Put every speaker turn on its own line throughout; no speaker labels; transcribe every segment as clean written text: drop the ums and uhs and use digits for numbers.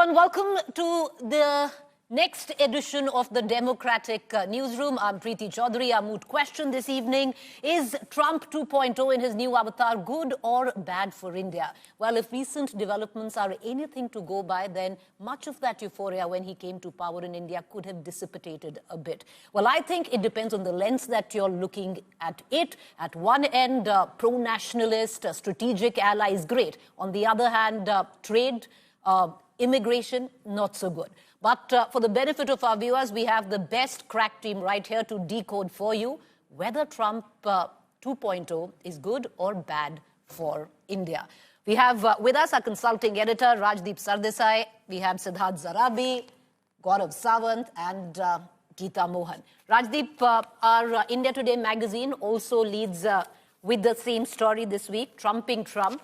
Hello and welcome to the next edition of the Democratic Newsroom. I'm Preeti Chaudhary. Our moot question this evening is Trump 2.0 in his new avatar good or bad for India? Well, if recent developments are anything to go by, then much of that euphoria when he came to power in India could have dissipated a bit. Well, I think it depends on the lens that you're looking at it. At one end, pro-nationalist, strategic allies, great. On the other hand, trade, immigration, not so good. But for the benefit of our viewers, we have the best crack team right here to decode for you whether Trump 2.0 is good or bad for India. We have with us our consulting editor, Rajdeep Sardesai. We have Siddharth Zarabi, Gaurav Sawant, and Geeta Mohan. Rajdeep, our India Today magazine also leads with the same story this week, Trumping Trump.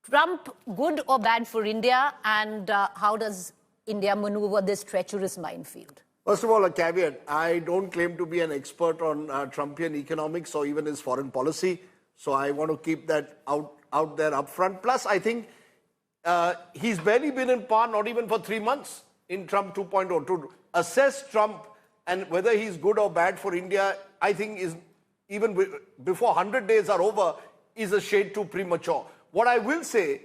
Trump, good or bad for India, and how does India maneuver this treacherous minefield?
First of all, a caveat. I don't claim to be an expert on Trumpian economics or even his foreign policy. So I want to keep that out there up front. Plus, I think he's barely been in power, not even for 3 months in Trump 2.0. To assess Trump and whether he's good or bad for India, I think is even before 100 days are over, is a shade too premature. What I will say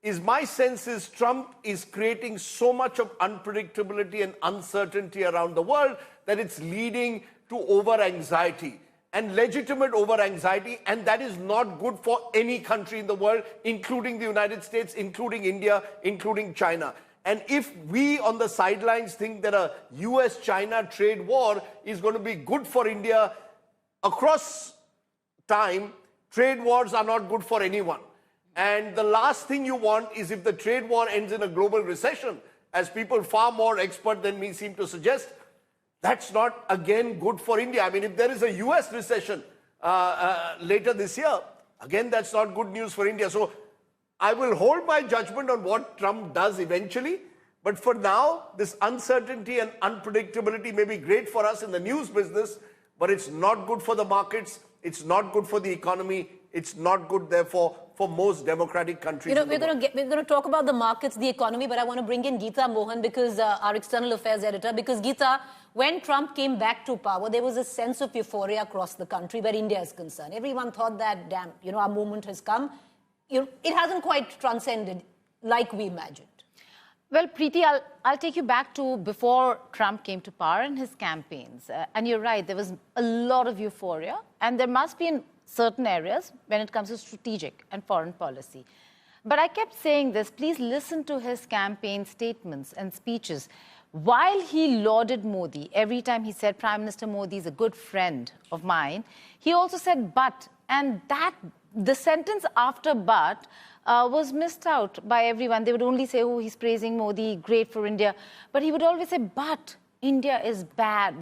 is my sense is Trump is creating so much of unpredictability and uncertainty around the world that it's leading to over-anxiety and legitimate over-anxiety, and that is not good for any country in the world, including the United States, including India, including China. And if we on the sidelines think that a US-China trade war is going to be good for India across time, trade wars are not good for anyone. And the last thing you want is if the trade war ends in a global recession, as people far more expert than me seem to suggest, that's not, again, good for India. I mean, if there is a US recession later this year, again, that's not good news for India. So I will hold my judgment on what Trump does eventually. But for now, this uncertainty and unpredictability may be great for us in the news business, but it's not good for the markets. It's not good for the economy. It's not good, therefore, for most democratic countries.
You know, we're going to talk about the markets, the economy, but I want to bring in Geeta Mohan, because our external affairs editor. Because Geeta, when Trump came back to power, there was a sense of euphoria across the country where India is concerned. Everyone thought that, damn, you know, our moment has come. It hasn't quite transcended like we imagined.
Well, Preeti, I'll take you back to before Trump came to power and his campaigns. And you're right, there was a lot of euphoria, and there must be in certain areas when it comes to strategic and foreign policy. But I kept saying this, please listen to his campaign statements and speeches. While he lauded Modi, every time he said, Prime Minister Modi is a good friend of mine, he also said, but, and that, the sentence after but, was missed out by everyone. They would only say, oh, he's praising Modi, great for India. But he would always say, but India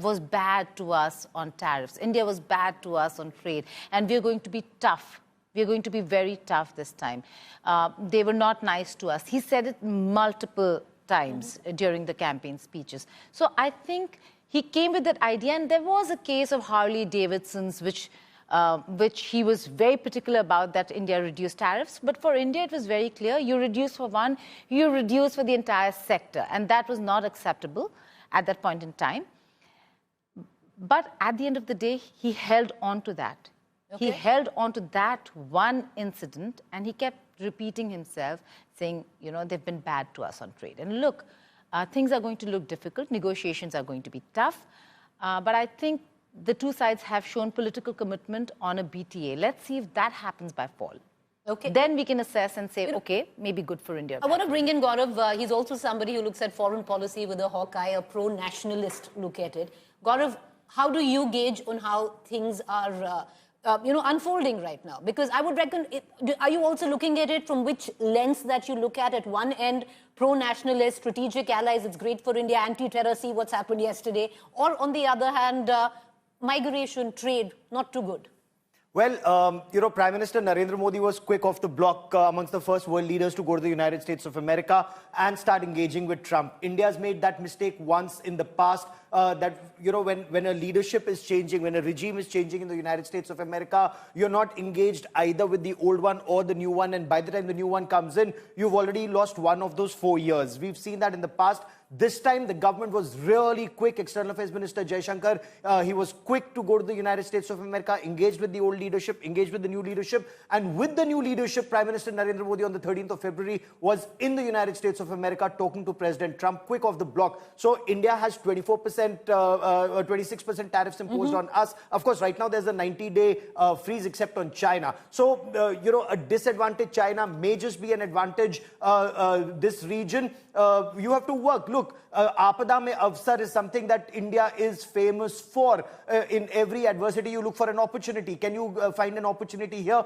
was bad to us on tariffs. India was bad to us on trade. And we're going to be tough. We're going to be very tough this time. They were not nice to us. He said it multiple times during the campaign speeches. So I think he came with that idea. And there was a case of Harley-Davidson's, which he was very particular about, that India reduced tariffs. But for India, it was very clear, you reduce for one, you reduce for the entire sector. And that was not acceptable at that point in time. But at the end of the day, he held on to that. Okay. He held on to that one incident, and he kept repeating himself, saying, you know, they've been bad to us on trade. And look, things are going to look difficult. Negotiations are going to be tough. But I think the two sides have shown political commitment on a BTA. Let's see if that happens by fall. Okay. Then we can assess and say, okay, maybe good for India.
I want to bring in Gaurav. He's also somebody who looks at foreign policy with a hawk eye, a pro-nationalist look at it. Gaurav, how do you gauge on how things are unfolding right now? Because I would reckon, are you also looking at it from which lens that you look at one end, pro-nationalist, strategic allies, it's great for India, anti-terror, see what's happened yesterday, or on the other hand, migration, trade, not too good?
Well, Prime Minister Narendra Modi was quick off the block amongst the first world leaders to go to the United States of America and start engaging with Trump. India's made that mistake once in the past when a leadership is changing, when a regime is changing in the United States of America, you're not engaged either with the old one or the new one. And by the time the new one comes in, you've already lost one of those 4 years. We've seen that in the past. This time, the government was really quick. External Affairs Minister Jaishankar, he was quick to go to the United States of America, engaged with the old leadership, engaged with the new leadership. And with the new leadership, Prime Minister Narendra Modi on the 13th of February was in the United States of America talking to President Trump, quick off the block. So India has 26% tariffs imposed on us. Of course, right now there's a 90-day freeze except on China. So, a disadvantaged China may just be an advantage this region. You have to work. Look, Aapada mein avsar is something that India is famous for. In every adversity, you look for an opportunity. Can you find an opportunity here?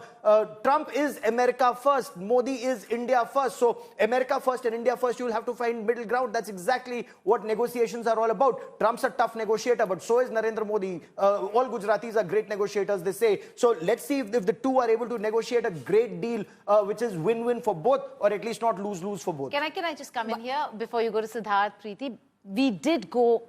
Trump is America first. Modi is India first. So America first and India first, you'll have to find middle ground. That's exactly what negotiations are all about. Trump's a tough negotiator, but so is Narendra Modi. All Gujaratis are great negotiators, they say. So let's see if the two are able to negotiate a great deal, which is win-win for both, or at least not lose-lose for both.
Can I just come in here before you go to Siddharth, Preeti? We did go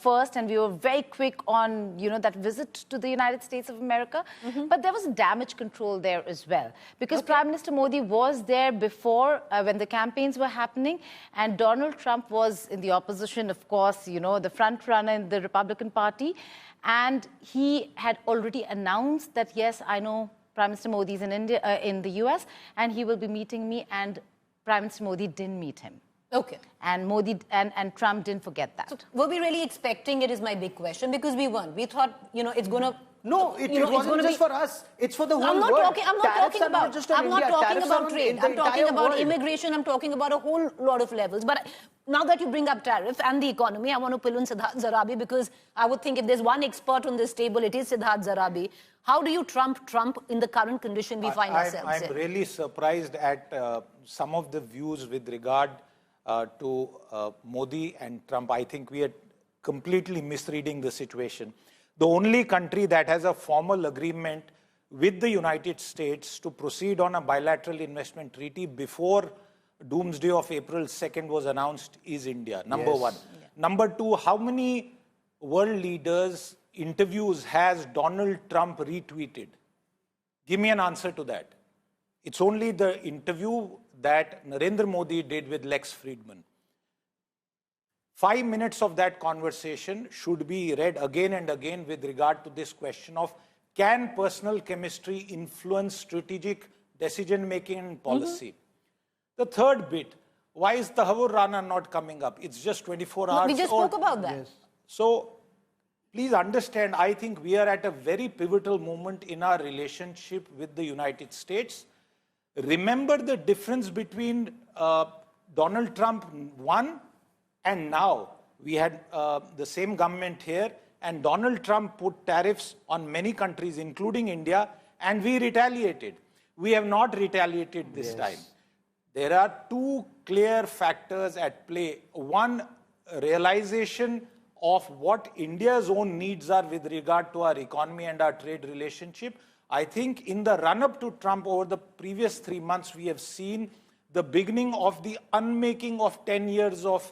first, and we were very quick on, that visit to the United States of America. But there was damage control there as well, because Prime Minister Modi was there before when the campaigns were happening, and Donald Trump was in the opposition, of course, the front runner in the Republican Party, and he had already announced that, yes, I know Prime Minister Modi is in India, in the US, and he will be meeting me, and Prime Minister Modi didn't meet him.
Okay.
And Modi and Trump didn't forget that.
So were we really expecting it is my big question, because we weren't. We thought, it's going to...
No, it wasn't just for us. It's for the whole world.
I'm not talking about trade. I'm talking about immigration. I'm talking about a whole lot of levels. But now that you bring up tariffs and the economy, I want to pull in Siddharth Zarabi, because I would think if there's one expert on this table, it is Siddharth Zarabi. How do you trump Trump in the current condition we find ourselves in?
I'm really surprised at some of the views with regard to Modi and Trump. I think we are completely misreading the situation. The only country that has a formal agreement with the United States to proceed on a bilateral investment treaty before doomsday of April 2nd was announced is India, number one. Yeah. Number two, how many world leaders' interviews has Donald Trump retweeted? Give me an answer to that. It's only the interview that Narendra Modi did with Lex Friedman. 5 minutes of that conversation should be read again and again with regard to this question of, can personal chemistry influence strategic decision-making and policy? The third bit, why is Tahawur Rana not coming up? It's just 24 hours.
We just spoke about that. Yes.
So, please understand, I think we are at a very pivotal moment in our relationship with the United States. Remember the difference between Donald Trump 1 and now. We had the same government here, and Donald Trump put tariffs on many countries, including India, and we retaliated. We have not retaliated this time. There are two clear factors at play. One, realization of what India's own needs are with regard to our economy and our trade relationship. I think in the run-up to Trump over the previous 3 months, we have seen the beginning of the unmaking of 10 years of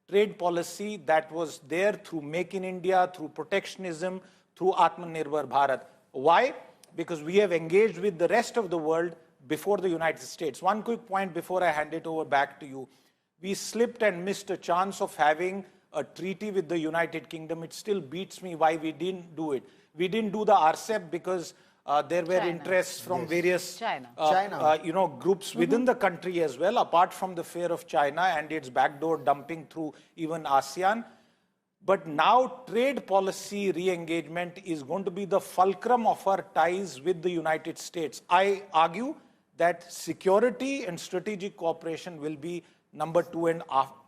trade policy that was there through Make in India, through protectionism, through Atmanirbhar Bharat. Why? Because we have engaged with the rest of the world before the United States. One quick point before I hand it over back to you. We slipped and missed a chance of having a treaty with the United Kingdom. It still beats me why we didn't do it. We didn't do the RCEP because there were interests from various groups within the country as well, apart from the fear of China and its backdoor dumping through even ASEAN. But now trade policy re-engagement is going to be the fulcrum of our ties with the United States. I argue that security and strategic cooperation will be number 2 and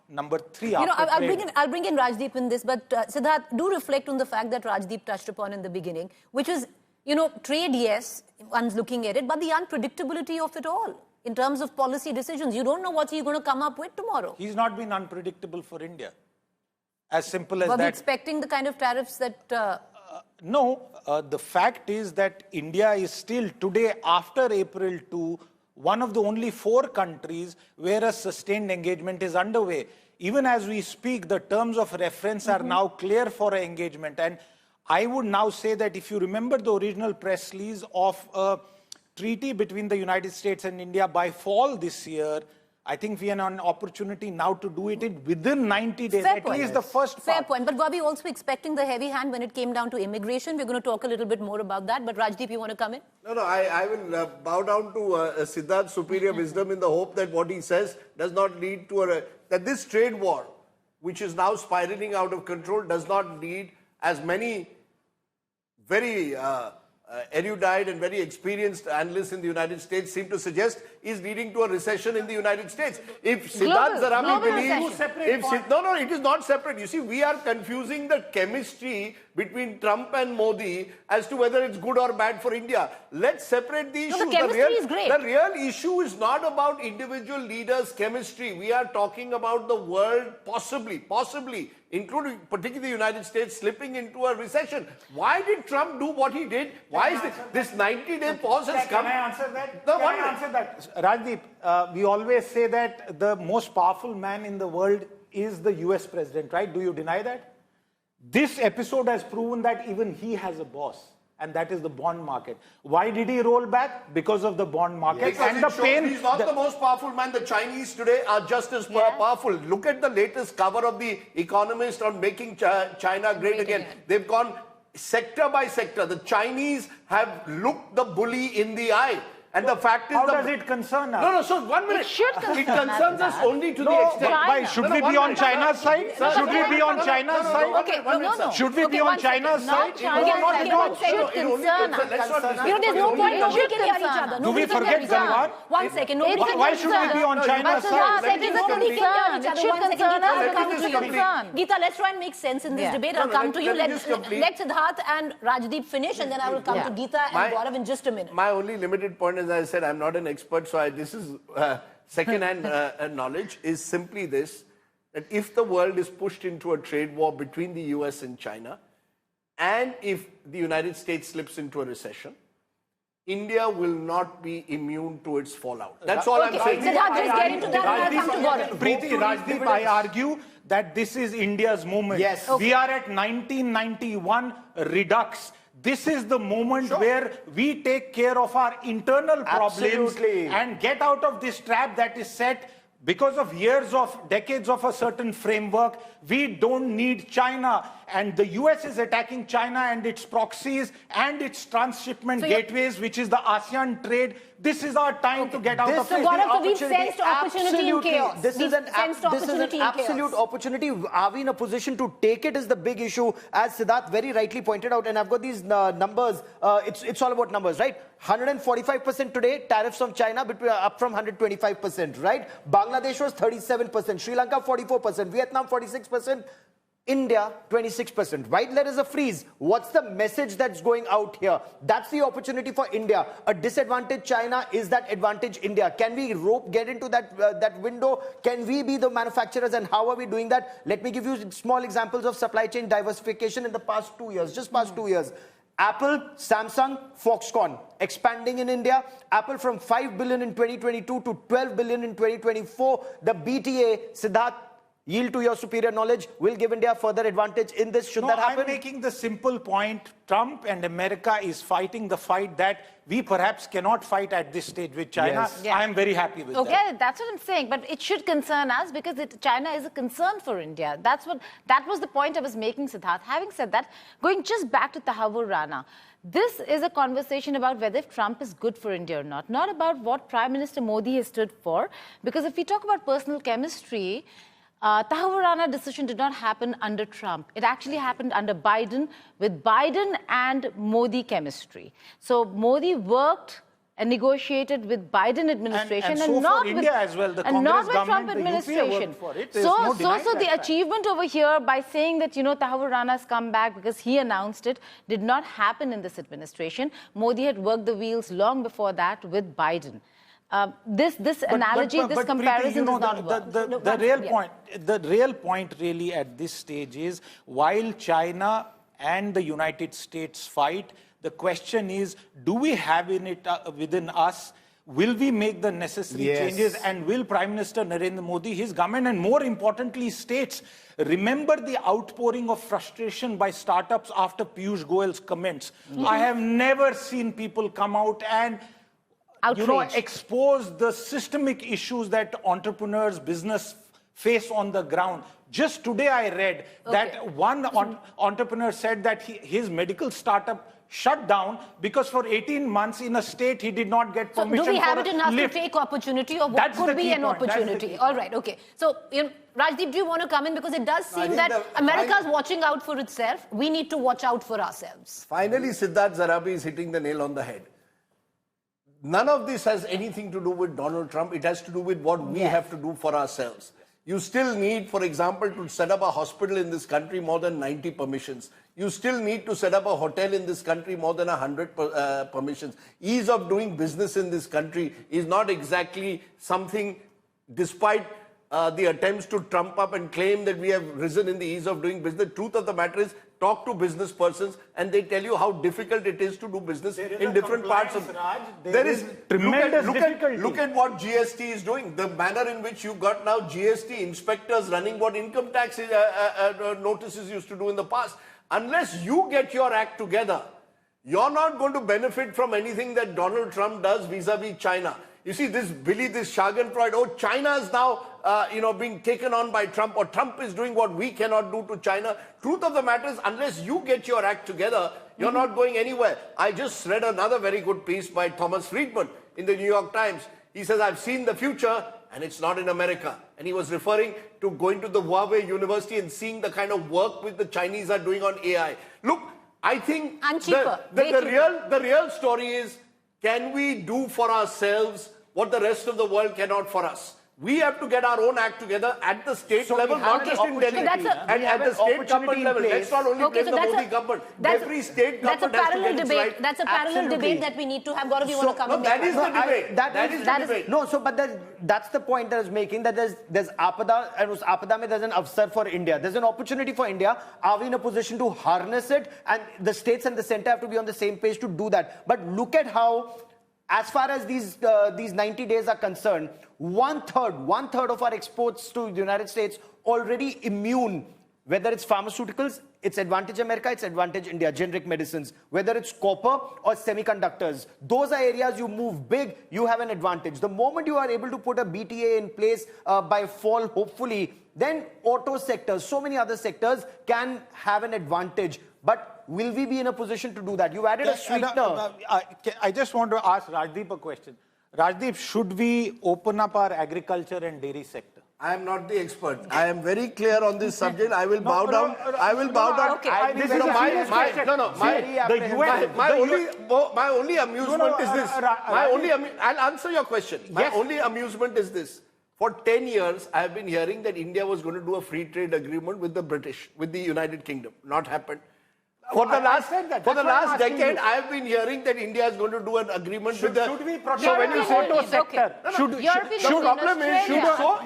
number 3 after
I'll bring in Rajdeep in this, but Siddharth, do reflect on the fact that Rajdeep touched upon in the beginning, which is, trade, yes, one's looking at it, but the unpredictability of it all in terms of policy decisions. You don't know what he's going to come up with tomorrow.
He's not been unpredictable for India. As simple as that.
Were we expecting the kind of tariffs that
No, the fact is that India is still today, after April 2, one of the only 4 countries where a sustained engagement is underway. Even as we speak, the terms of reference are now clear for engagement. And I would now say that if you remember the original press release of a treaty between the United States and India by fall this year, I think we have an opportunity now to do it within 90 days,
Fair
at
point.
least the first
Fair
part.
point. But were we also expecting the heavy hand when it came down to immigration? We're going to talk a little bit more about that. But Rajdeep, you want to come in?
No, I will bow down to Siddharth's superior wisdom in the hope that what he says does not lead to that this trade war, which is now spiraling out of control, does not lead, as many very erudite and very experienced analysts in the United States seem to suggest, is leading to a recession in the United States. If Siddharth Zarami believes... No, it is not separate. You see, we are confusing the chemistry between Trump and Modi as to whether it's good or bad for India. Let's separate the issues.
No, the chemistry is great.
The real issue is not about individual leaders' chemistry. We are talking about the world possibly, including particularly the United States, slipping into a recession. Why did Trump do what he did? Why is this 90-day pause has come?
Can I answer that?
No,
Can I answer that? Rajdeep, we always say that the most powerful man in the world is the US president, right? Do you deny that? This episode has proven that even he has a boss, and that is the bond market. Why did he roll back? Because of the bond market.
Because
and the pain.
He's not the most powerful man. The Chinese today are just as powerful. Look at the latest cover of The Economist on making China great again. They've gone sector by sector. The Chinese have looked the bully in the eye. And the fact is...
How does it concern us?
No, so 1 minute.
It should concern
It concerns us only to the
No,
extent...
why? Should we be on China's side? Should we be on China's side?
Okay, no.
Should we be on China's side?
One second.
Should concern us.
There's no point talking at each other.
Do we forget Galwan?
1 second. No,
Why should we be on China's side?
It is a concern. It should concern us.
I'll come
It
to
is
you.
a concern.
Geeta, let's try and make sense in this debate. I'll come to you. Let Siddharth and Rajdeep finish, and then I will come to Geeta and Gaurav in just a minute.
My only limited point, as I said, I'm not an expert, so this is second-hand knowledge, is simply this, that if the world is pushed into a trade war between the US and China, and if the United States slips into a recession, India will not be immune to its fallout. That's all I'm saying.
Siddharth, just get into that and I'll come to Gaurav.
Rajdeep, I argue that this is India's moment.
Yes.
We are at 1991 redux. This is the moment where we take care of our internal problems and get out of this trap that is set because of decades of a certain framework. We don't need China. And the US is attacking China and its proxies and its transshipment gateways, which is the ASEAN trade. This is our time to get out of
So
it.
Gaurav, so we've sensed opportunity in chaos.
This is an absolute opportunity. Are we in a position to take it is the big issue, as Siddharth very rightly pointed out. And I've got these numbers. It's all about numbers, right? 145% today, tariffs from China up from 125%, right? Bangladesh was 37%, Sri Lanka 44%, Vietnam 46%. India, 26%. Why there is a freeze? What's the message that's going out here? That's the opportunity for India. A disadvantage China is that advantage India. Can we get into that window? Can we be the manufacturers, and how are we doing that? Let me give you small examples of supply chain diversification in the past 2 years, just past 2 years. Apple, Samsung, Foxconn expanding in India. Apple from 5 billion in 2022 to 12 billion in 2024. The BTA, Siddharth, yield to your superior knowledge, will give India further advantage in this. Should that happen?
I'm making the simple point. Trump and America is fighting the fight that we perhaps cannot fight at this stage with China.
Yes.
Yeah.
I am very happy with that.
Okay, that's what I'm saying. But it should concern us because China is a concern for India. That was the point I was making, Siddharth. Having said that, going just back to Tahavur Rana, this is a conversation about whether Trump is good for India or not about what Prime Minister Modi has stood for. Because if we talk about personal chemistry, Tahavur Rana decision did not happen under Trump. It actually happened under Biden, with Biden and Modi chemistry. So Modi worked and negotiated with Biden administration
and so
not
for
with
India as well, the
and not
Congress
with Trump
government, the UPA
administration.
worked for it. There's no denying
So
that
the
fact.
achievement over here by saying that Tahavur Rana has come back because he announced it did not happen in this administration. Modi had worked the wheels long before that with Biden. This analogy, this comparison does not work.
The real point really at this stage is, while China and the United States fight. The question is, do we have it within us? Will we make the necessary changes? And will Prime Minister Narendra Modi, his government, and more importantly, states, remember the outpouring of frustration by startups after Piyush Goyal's comments? I have never seen people come out and expose the systemic issues that entrepreneurs, business face on the ground. Just today I read that one entrepreneur said that his medical startup shut down because for 18 months in a state he did not get permission.
So do we have it in us to take opportunity, or what could be an opportunity? All right, okay. So, Rajdeep, do you want to come in? Because it does seem that America is watching out for itself. We need to watch out for ourselves.
Finally, Siddharth Zarabi is hitting the nail on the head. None of this has anything to do with Donald Trump. It has to do with what we have to do for ourselves. You still need, for example, to set up a hospital in this country, more than 90 permissions. You still need to set up a hotel in this country, more than 100 permissions. Ease of doing business in this country is not exactly something, despite the attempts to trump up and claim that we have risen in the ease of doing business. The truth of the matter is, talk to business persons and they tell you how difficult it is to do business in different parts of... There is tremendous difficulty. Look at what GST is doing. The manner in which you got now GST inspectors running what income tax notices used to do in the past. Unless you get your act together, you're not going to benefit from anything that Donald Trump does vis-a-vis China. You see, this Schadenfreude, oh, China is now, being taken on by Trump, or Trump is doing what we cannot do to China. Truth of the matter is, unless you get your act together, you're not going anywhere. I just read another very good piece by Thomas Friedman in the New York Times. He says, I've seen the future, and it's not in America. And he was referring to going to the Huawei University and seeing the kind of work which the Chinese are doing on AI. Look, I think the real story is, can we do for ourselves what the rest of the world cannot for us? We have to get our own act together at the state level, not just in Delhi. And at the state government level. Let's not only blame the Modi government. Every state government has to get its right.
That's a parallel debate that we need to have. Gaurav, you want to come in?
That is the debate. That is the debate.
No, but that's the point that I was making, that there's Apada, and us Apada mein there's an avsar for India. There's an opportunity for India. Are we in a position to harness it? And the states and the center have to be on the same page to do that. But look at how, as far as these 90 days are concerned, one third of our exports to the United States already immune. Whether it's pharmaceuticals, it's advantage America, it's advantage India, generic medicines. Whether it's copper or semiconductors, those are areas you move big, you have an advantage. The moment you are able to put a BTA in place by fall, hopefully, then auto sectors, so many other sectors can have an advantage. But will we be in a position to do that? You added a sweetener.
I just want to ask Rajdeep a question. Rajdeep, should we open up our agriculture and dairy sector?
I am not the expert. I am very clear on this subject. I will bow down. I will bow down.
Okay.
This is a serious question. My only amusement is this. I'll answer your question. My only amusement is this. For 10 years, I have been hearing that India was going to do a free trade agreement with the British, with the United Kingdom. Not happened. For the last decade, I have been hearing that India is going to do an agreement with the...
Should we protect the auto sector?
The problem is,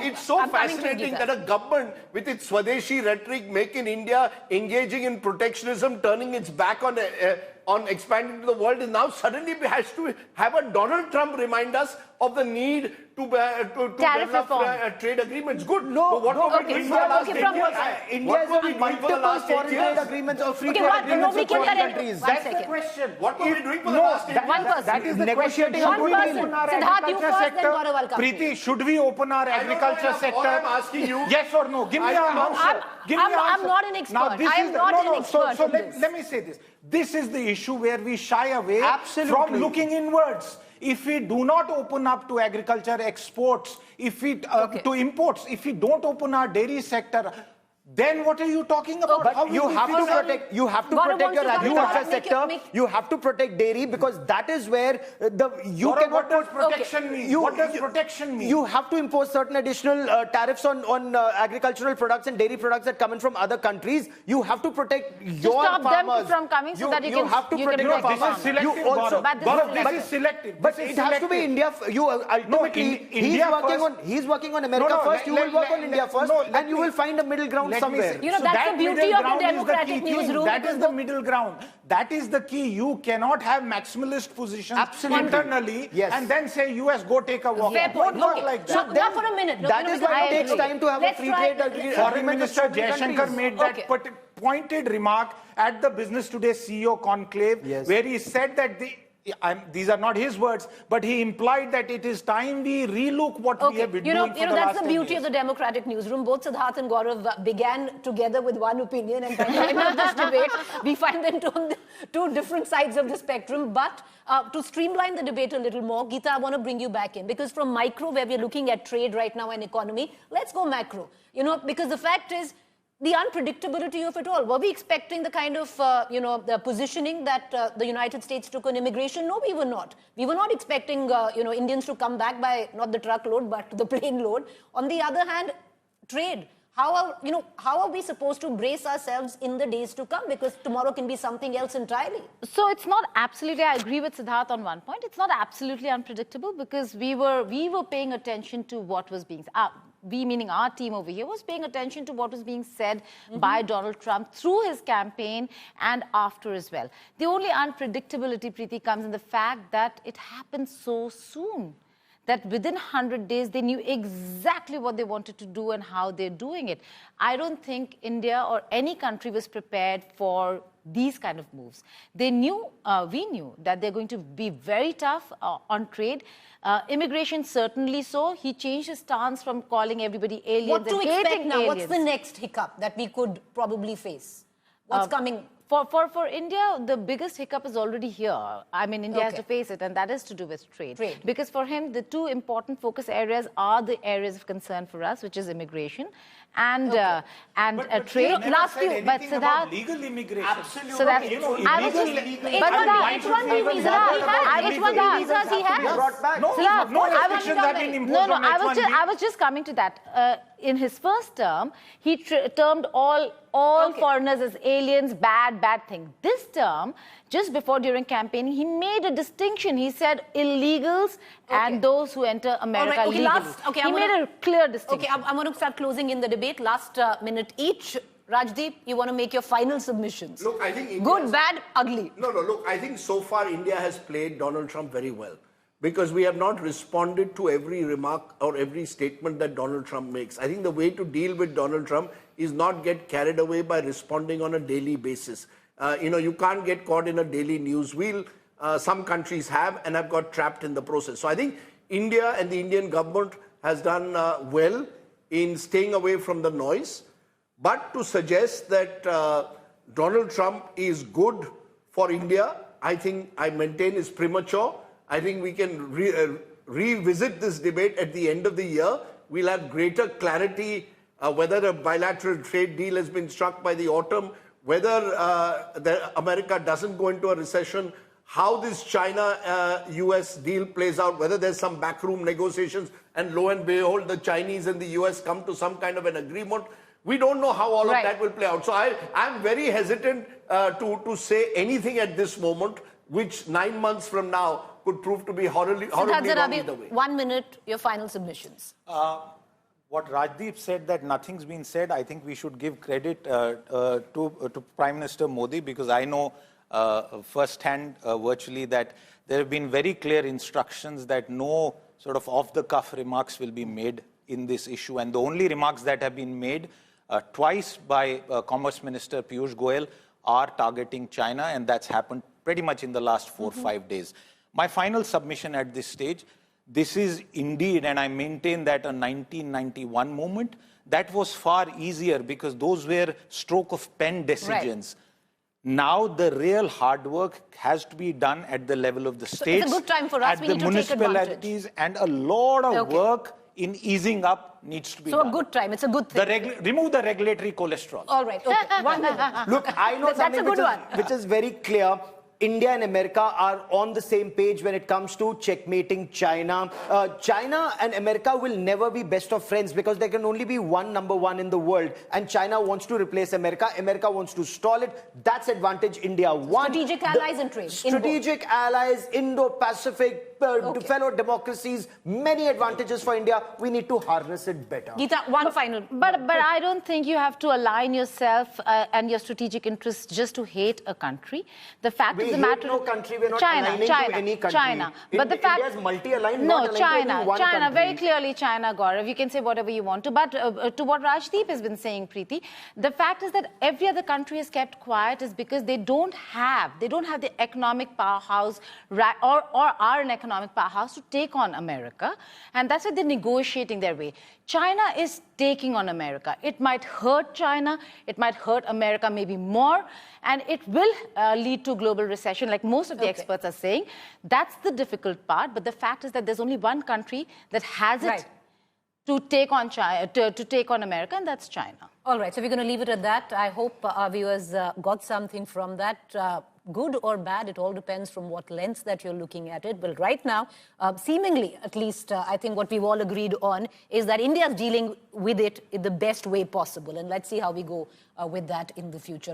it's so fascinating that a government with its Swadeshi rhetoric, make in India, engaging in protectionism, turning its back on expanding to the world, is now suddenly has to have a Donald Trump remind us of the need to develop trade agreements. Good.
No,
what were we doing for the last 8 years?
India has multiple foreign trade agreements or free trade agreements with foreign countries.
That's the question.
What were we doing for the last 8 years?
One person.
That is the question.
One person. Siddharth, you first, then Gaurav will come.
Preeti, should we open our agriculture sector?
All I'm asking you...
Yes or no? Give me an answer.
I'm not an expert. I am not an expert.
So let me say this. This is the issue where we shy away from looking inwards. If we do not open up to agriculture exports, if we to imports, if we don't open our dairy sector, then what are you talking about?
But you have to protect your agriculture sector. You have to protect dairy, because that is where
what does protection mean? What does protection mean?
You have to impose certain additional tariffs on agricultural products and dairy products that come in from other countries. You have to protect your farmers.
Stop them from coming so that you
have to protect your farmers.
This is selective.
But it has to be India. You ultimately, he's working on America first. You will work on India first, and you will find a middle ground somewhere.
You know, that's the beauty of the Democratic Newsroom.
That is the middle ground. That is the key. You cannot have maximalist positions internally and then say, US, go take a walk.
Fair point.
Don't work like that.
So, now for a minute. Look,
That is why it takes time to have a free trade agreement.
Foreign Minister Jaishankar made that pointed remark at the Business Today CEO conclave, where he said that these are not his words, but he implied that it is time we relook what we have been doing for the last 10 years.
That's the beauty of the Democratic Newsroom. Both Siddharth and Gaurav began together with one opinion, and by the end of this debate, we find them on two different sides of the spectrum. But to streamline the debate a little more, Geeta, I want to bring you back in, because from micro, where we're looking at trade right now and economy, let's go macro. You know, because the fact is, the unpredictability of it all. Were we expecting the kind of, the positioning that the United States took on immigration? No, we were not. We were not expecting, Indians to come back by not the truckload, but the plane load. On the other hand, trade. How are we supposed to brace ourselves in the days to come? Because tomorrow can be something else entirely.
So it's not absolutely, I agree with Siddharth on one point, it's not absolutely unpredictable, because we were paying attention to what was being we, meaning our team over here, was paying attention to what was being said by Donald Trump through his campaign and after as well. The only unpredictability, Preeti, comes in the fact that it happened so soon, that within 100 days, they knew exactly what they wanted to do and how they're doing it. I don't think India or any country was prepared for these kind of moves. They knew, we knew, that they're going to be very tough on trade. Immigration, certainly so. He changed his stance from calling everybody aliens.
What to expect now? What's the next hiccup that we could probably face? What's coming?
For India, the biggest hiccup is already here. I mean, India has to face it, and that is to do with trade. Because for him, the two important focus areas are the areas of concern for us, which is immigration and trade.
Last few, but Siddharth, legal immigration. Absolutely.
So that's H1B visas he has. I was just coming to that. In his first term, he termed all foreigners as aliens, bad thing. This term, just before, during campaigning, he made a distinction. He said illegals and those who enter America legally. He made a clear distinction.
Okay, I'm going to start closing in the debate. Last minute each. Rajdeep, you want to make your final submissions.
Look, I think
good, bad, ugly.
No, look, I think so far India has played Donald Trump very well, because we have not responded to every remark or every statement that Donald Trump makes. I think the way to deal with Donald Trump is not get carried away by responding on a daily basis. You can't get caught in a daily news wheel. Some countries have and have got trapped in the process. So I think India and the Indian government has done well in staying away from the noise. But to suggest that Donald Trump is good for India, I think I maintain is premature. I think we can revisit this debate at the end of the year. We'll have greater clarity whether a bilateral trade deal has been struck by the autumn, whether America doesn't go into a recession, how this China-US deal plays out, whether there's some backroom negotiations, and lo and behold, the Chinese and the US come to some kind of an agreement. We don't know how all of that will play out. So I'm very hesitant to say anything at this moment, which 9 months from now could prove to be horribly wrong either way.
1 minute, your final submissions.
What Rajdeep said, that nothing's been said, I think we should give credit to Prime Minister Modi, because I know firsthand virtually that there have been very clear instructions that no sort of off-the-cuff remarks will be made in this issue. And the only remarks that have been made twice by Commerce Minister Piyush Goyal are targeting China, and that's happened pretty much in the last 4 or 5 days. My final submission at this stage, this is indeed, and I maintain that, a 1991 moment. That was far easier because those were stroke of pen decisions. Now the real hard work has to be done at the level of the states,
it's a good time for us.
at the municipalities, and a lot of work in easing up needs to be done.
So a good time, it's a good thing.
Remove the regulatory cholesterol.
All right, okay. 1 minute.
Look, I know something which is very clear. India and America are on the same page when it comes to checkmating China. China and America will never be best of friends because there can only be one number one in the world. And China wants to replace America. America wants to stall it. That's advantage India won.
Strategic allies in trade.
Strategic allies, Indo-Pacific, fellow democracies, many advantages for India. We need to harness it better.
Geeta, one final.
But I don't think you have to align yourself and your strategic interests just to hate a country. The fact is the matter.
No country. We're not
China,
aligning
China,
to any country.
China. But the fact,
India's multi-aligned.
no,
not
China,
to any one
China.
country.
Very clearly, China, Gaurav. You can say whatever you want to. But to what Rajdeep has been saying, Preeti, the fact is that every other country is kept quiet is because they don't have the economic powerhouse or are an economic powerhouse to take on America, and that's why they're negotiating their way. China is taking on America. It might hurt China, it might hurt America maybe more, and it will lead to global recession, like most of the experts are saying. That's the difficult part, but the fact is that there's only one country that has it to take on China, to take on America, and that's China.
All right, so we're going to leave it at that. I hope our viewers got something from that. Good or bad, it all depends from what lens that you're looking at it. But right now, seemingly, at least, I think what we've all agreed on is that India is dealing with it in the best way possible. And let's see how we go with that in the future.